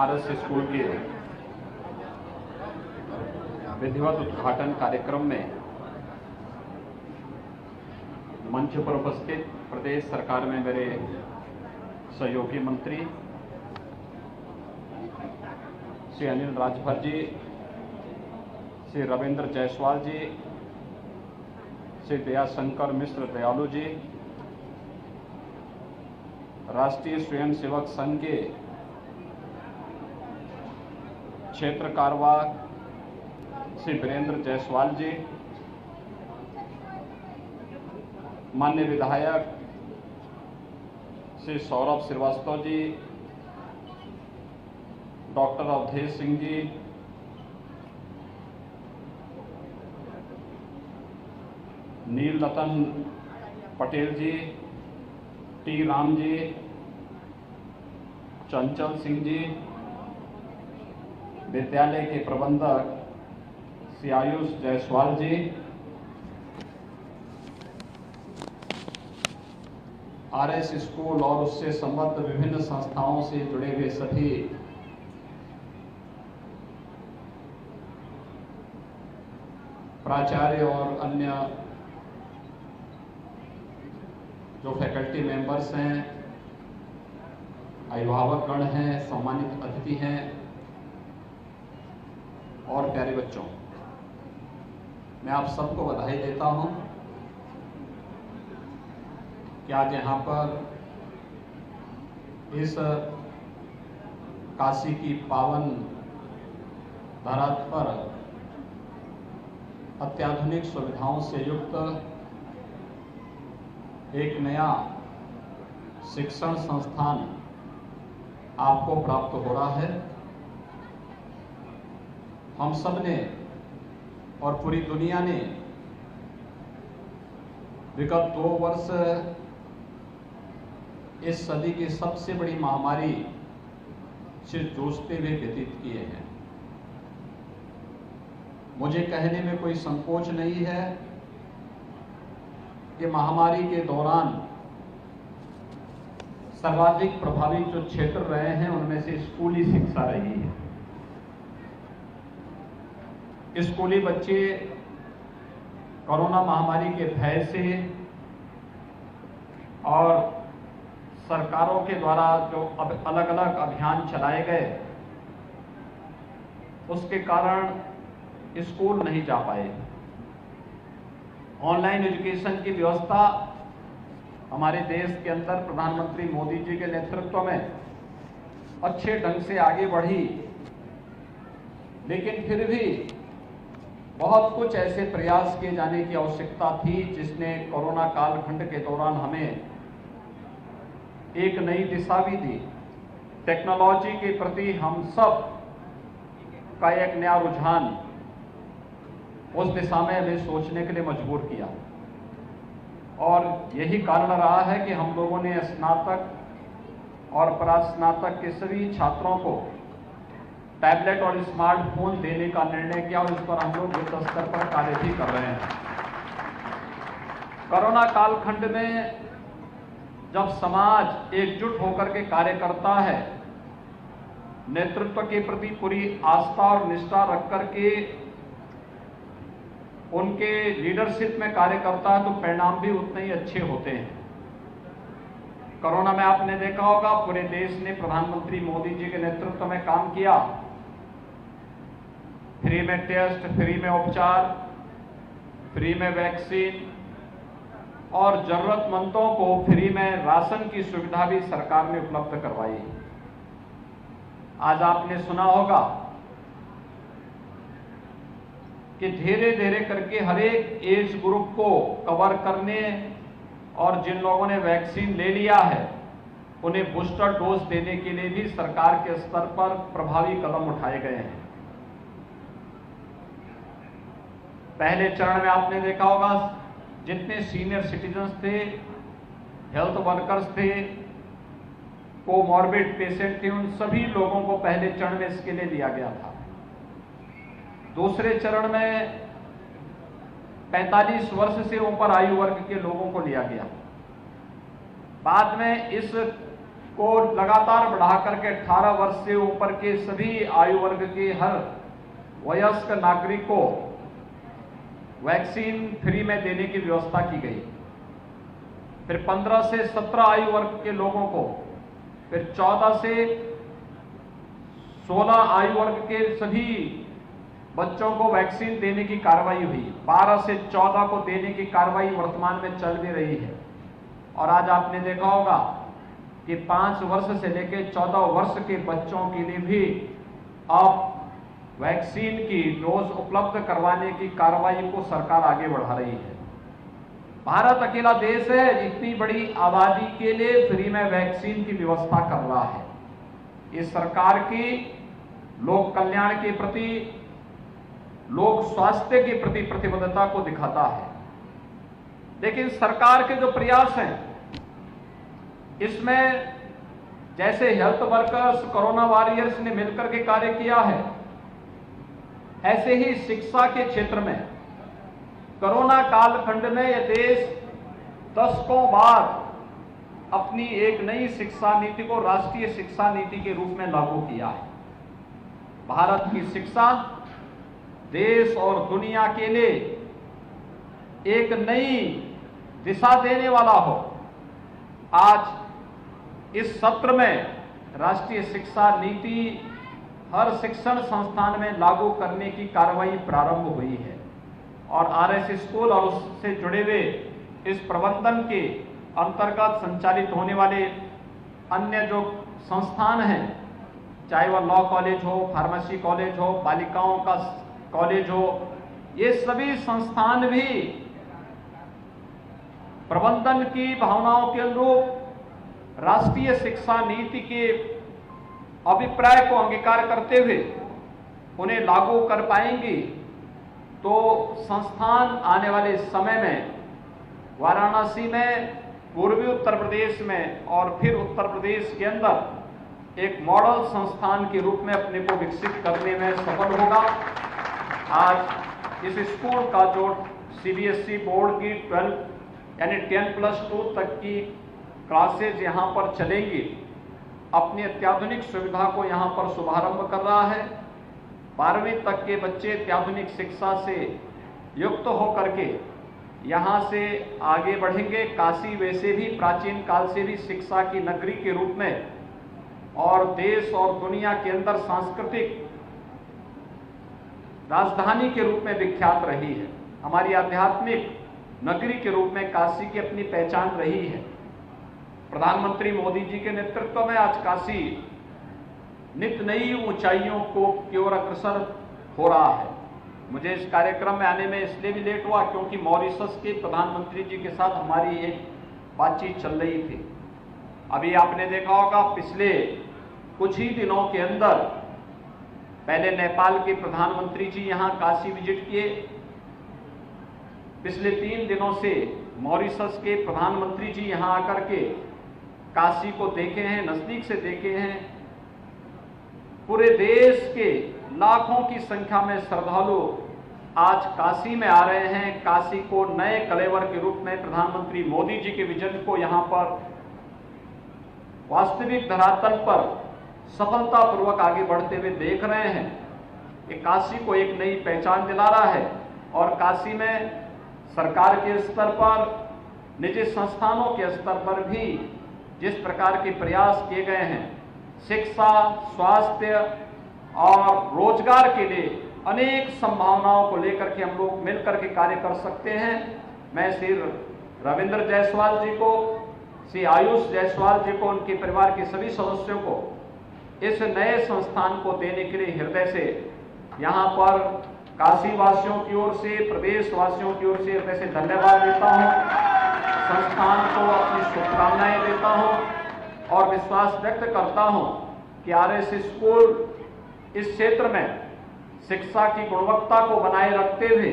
RS school के विधिवत उद्घाटन कार्यक्रम में मंच पर उपस्थित प्रदेश सरकार में मेरे सहयोगी मंत्री श्री अनिल राजभर जी, श्री रविंद्र जायसवाल जी, श्री दयाशंकर मिश्र दयालु जी, राष्ट्रीय स्वयंसेवक संघ के क्षेत्र कार्यवाह श्री वीरेंद्र जायसवाल जी, माननीय विधायक श्री सौरभ श्रीवास्तव जी, डॉक्टर अवधेश सिंह जी, नील रतन पटेल जी, टी राम जी, चंचल सिंह जी, विद्यालय के प्रबंधक श्री आयुष जायसवाल जी, आरएस स्कूल और उससे संबद्ध विभिन्न संस्थाओं से जुड़े हुए सभी प्राचार्य और अन्य जो फैकल्टी मेंबर्स हैं, अभिभावकगण हैं, सम्मानित अतिथि हैं और प्यारे बच्चों, मैं आप सबको बधाई देता हूं कि आज यहाँ पर इस काशी की पावन धरातल पर अत्याधुनिक सुविधाओं से युक्त एक नया शिक्षण संस्थान आपको प्राप्त हो रहा है। हम सब ने और पूरी दुनिया ने विगत 2 वर्ष इस सदी की सबसे बड़ी महामारी से जूझते हुए व्यतीत किए हैं। मुझे कहने में कोई संकोच नहीं है कि महामारी के दौरान सर्वाधिक प्रभावित जो क्षेत्र रहे हैं उनमें से स्कूली शिक्षा रही है। स्कूली बच्चे कोरोना महामारी के भय से और सरकारों के द्वारा जो अलग अलग अभियान चलाए गए उसके कारण स्कूल नहीं जा पाए। ऑनलाइन एजुकेशन की व्यवस्था हमारे देश के अंदर प्रधानमंत्री मोदी जी के नेतृत्व में अच्छे ढंग से आगे बढ़ी, लेकिन फिर भी बहुत कुछ ऐसे प्रयास किए जाने की आवश्यकता थी जिसने कोरोना कालखंड के दौरान हमें एक नई दिशा भी दी। टेक्नोलॉजी के प्रति हम सब का एक नया रुझान उस दिशा में हमें सोचने के लिए मजबूर किया और यही कारण रहा है कि हम लोगों ने स्नातक और परास्नातक के सभी छात्रों को टैबलेट और स्मार्टफोन देने का निर्णय किया और इस पर हम लोग युद्ध स्तर पर कार्य भी कर रहे हैं। कोरोना कालखंड में जब समाज एकजुट होकर के कार्य करता है, नेतृत्व के प्रति पूरी आस्था और निष्ठा रख करके उनके लीडरशिप में कार्य करता है, तो परिणाम भी उतने ही अच्छे होते हैं। कोरोना में आपने देखा होगा पूरे देश ने प्रधानमंत्री मोदी जी के नेतृत्व में काम किया। फ्री में टेस्ट, फ्री में उपचार, फ्री में वैक्सीन और जरूरतमंदों को फ्री में राशन की सुविधा भी सरकार ने उपलब्ध करवाई। आज आपने सुना होगा कि धीरे धीरे करके हर एक एज ग्रुप को कवर करने और जिन लोगों ने वैक्सीन ले लिया है उन्हें बूस्टर डोज देने के लिए भी सरकार के स्तर पर प्रभावी कदम उठाए गए हैं। पहले चरण में आपने देखा होगा जितने सीनियर सिटीजन्स थे, हेल्थ वर्कर्स थे, कोमॉर्बिड पेशेंट थे, उन सभी लोगों को पहले चरण में इसके लिए दिया गया था। दूसरे चरण में 45 वर्ष से ऊपर आयु वर्ग के लोगों को लिया गया। बाद में इस को लगातार बढ़ा करके 18 वर्ष से ऊपर के सभी आयु वर्ग के हर वयस्क नागरिक को वैक्सीन फ्री में देने की व्यवस्था की गई। फिर 15 से 17 आयु वर्ग के लोगों को, फिर 14 से 16 आयु वर्ग के सभी बच्चों को वैक्सीन देने की कार्रवाई हुई। 12 से 14 को देने की कार्रवाई वर्तमान में चल भी रही है। और आज आपने देखा होगा कि 5 वर्ष से लेकर 14 वर्ष के बच्चों के लिए भी अब वैक्सीन की डोज उपलब्ध करवाने की कार्रवाई को सरकार आगे बढ़ा रही है। भारत अकेला देश है इतनी बड़ी आबादी के लिए फ्री में वैक्सीन की व्यवस्था कर रहा है। इस सरकार की लोक कल्याण के प्रति, लोक स्वास्थ्य के प्रति प्रतिबद्धता को दिखाता है। लेकिन सरकार के जो प्रयास हैं इसमें जैसे हेल्थ वर्कर्स, कोरोना वॉरियर्स ने मिलकर के कार्य किया है, ऐसे ही शिक्षा के क्षेत्र में कोरोना कालखंड में यह देश दशकों बाद अपनी एक नई शिक्षा नीति को राष्ट्रीय शिक्षा नीति के रूप में लागू किया है। भारत की शिक्षा देश और दुनिया के लिए एक नई दिशा देने वाला हो। आज इस सत्र में राष्ट्रीय शिक्षा नीति हर शिक्षण संस्थान में लागू करने की कार्रवाई प्रारंभ हुई है और आरएस स्कूल और उससे जुड़े हुए इस प्रबंधन के अंतर्गत संचालित होने वाले अन्य जो संस्थान हैं, चाहे वह लॉ कॉलेज हो, फार्मेसी कॉलेज हो, बालिकाओं का कॉलेज हो, ये सभी संस्थान भी प्रबंधन की भावनाओं के अनुरूप राष्ट्रीय शिक्षा नीति के अभिप्राय को अंगीकार करते हुए उन्हें लागू कर पाएंगी। तो संस्थान आने वाले समय में वाराणसी में, पूर्वी उत्तर प्रदेश में और फिर उत्तर प्रदेश के अंदर एक मॉडल संस्थान के रूप में अपने को विकसित करने में सफल होगा। आज इस स्कूल का जो सीबीएसई बोर्ड की 12 यानी 10+2 तक की क्लासेज यहाँ पर चलेंगी, अपनी अत्याधुनिक सुविधा को यहाँ पर शुभारंभ कर रहा है। 12वीं तक के बच्चे अत्याधुनिक शिक्षा से युक्त होकर के यहाँ से आगे बढ़ेंगे। काशी वैसे भी प्राचीन काल से भी शिक्षा की नगरी के रूप में और देश और दुनिया के अंदर सांस्कृतिक राजधानी के रूप में विख्यात रही है। हमारी आध्यात्मिक नगरी के रूप में काशी की अपनी पहचान रही है। प्रधानमंत्री मोदी जी के नेतृत्व में आज काशी नित नई ऊंचाइयों की ओर अग्रसर हो रहा है। मुझे इस कार्यक्रम में आने में इसलिए भी लेट हुआ क्योंकि मॉरिशस के प्रधानमंत्री जी के साथ हमारी एक बातचीत चल रही थी। अभी आपने देखा होगा पिछले कुछ ही दिनों के अंदर पहले नेपाल के प्रधानमंत्री जी यहाँ काशी विजिट किए। पिछले 3 दिनों से मॉरिशस के प्रधानमंत्री जी यहाँ आकर के काशी को देखे हैं, नजदीक से देखे हैं। पूरे देश के लाखों की संख्या में श्रद्धालु आज काशी में आ रहे हैं। काशी को नए कलेवर के रूप में प्रधानमंत्री मोदी जी के विजन को यहाँ पर वास्तविक धरातल पर सफलतापूर्वक आगे बढ़ते हुए देख रहे हैं। ये काशी को एक नई पहचान दिला रहा है और काशी में सरकार के स्तर पर, निजी संस्थानों के स्तर पर भी जिस प्रकार के प्रयास किए गए हैं, शिक्षा, स्वास्थ्य और रोजगार के लिए अनेक संभावनाओं को लेकर के हम लोग मिलकर के कार्य कर सकते हैं। मैं श्री रविंद्र जायसवाल जी को, श्री आयुष जायसवाल जी को, उनके परिवार के सभी सदस्यों को इस नए संस्थान को देने के लिए हृदय से यहाँ पर काशी वासियों की ओर से, प्रदेश वासियों की ओर से हृदय से धन्यवाद देता हूँ। संस्थान को अपनी शुभकामनाएं देता हूँ और विश्वास व्यक्त करता हूँ कि आरएस स्कूल इस क्षेत्र में शिक्षा की गुणवत्ता को बनाए रखते हुए,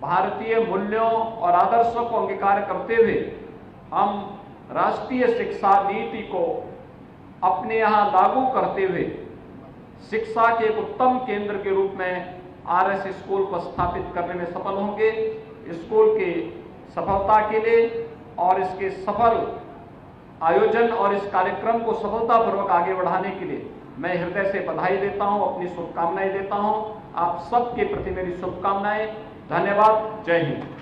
भारतीय मूल्यों और आदर्शों को अंगीकार करते हुए हम राष्ट्रीय शिक्षा नीति को अपने यहाँ लागू करते हुए शिक्षा के एक उत्तम केंद्र के रूप में आरएस स्कूल को स्थापित करने में सफल होंगे। स्कूल के सफलता के लिए और इसके सफल आयोजन और इस कार्यक्रम को सफलतापूर्वक आगे बढ़ाने के लिए मैं हृदय से बधाई देता हूं, अपनी शुभकामनाएं देता हूं। आप सबके प्रति मेरी शुभकामनाएं। धन्यवाद। जय हिंद।